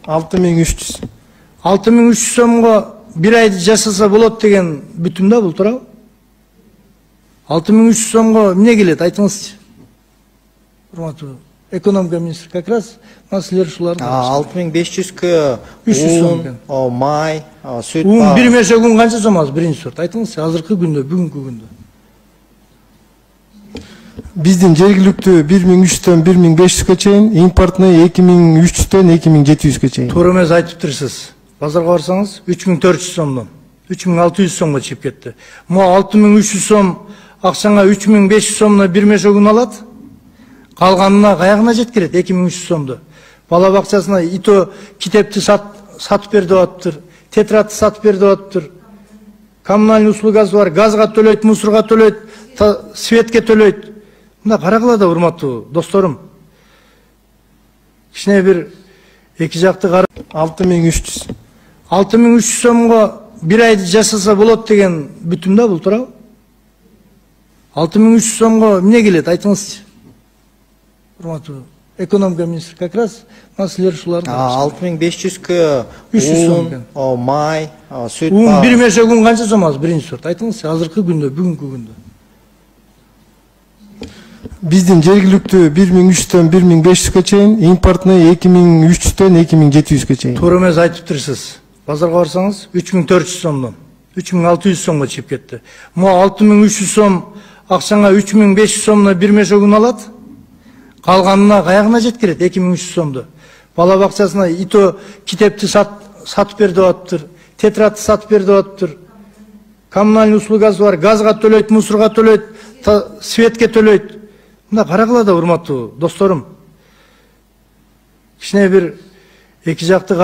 6300. 6300 сомго bir айды жасаса болот деген бүтүмдө бул туурабы? 6300 сомго эмне келет, айтыңызчы. Урматтуу экономика министри, как раз силер ушуларды. 6500 300 сом экен. Май, сүт Ун бир мешок ун канча сом азыр биринчи сорт? Айтыңызчы, азыркы күндө, бүгүнкү күндө. Биздин жергиликтүү 1300'төн 1500'га чейин, импортный 2300'төн 2700'га чейин. Туура эмес айтыптырсыз. Базарга барсаңыз 3400 сомдон 3600 сомго чыгып кетти. Могу 6300 сом акчаңа 3500 сомдон бир мешогун алат. Калганына каягына жеткирет 2300 сомду. Бала бакчасына ито китепти сатып берди деп атыптыр. Тетрадты сатып берди деп атыптыр. Коммунальный услугасы бар, газга төлөйт, мусорго төлөйт, светке төлөйт. Мына карагыла да, урматтуу досторум. Кичине бир эки жакты 6300. 6300 сомго bir айды жасаса болот деген бүтүмдө бул туурабы? 6300 сомго эмне келет, айтыңызчы. Урматтуу экономика министри, как раз силер ушуларды. 6500 300 сом экен. Май, сүт ун бир мешок ун канча сом азыр биринчи сорт? Айтыңызчы, азыркы күндө, бүгүнкү күндө. Биздин жергиликтүү 1300'төн 1500'га чейин, импортный 2300'төн 2700'га чейин. Туура эмес айтыптырсыз. Базарга барсаңыз 3400 сомдон 3600 сомго чыгып кетти. Могу 6300 сом акчаңа 3500 сомдон бир мешогун алат. Калганына каягына жеткирет 2300 сомду. Бала бакчасына ито китепти сатып берди деп атыптыр. Тетрадты сатып берди деп атыптыр. Коммунальный услугасы бар, газга төлөйт, мусорго төлөйт, светке төлөйт. Мына карагыла да, урматтуу досторум. Кичине бир эки жакты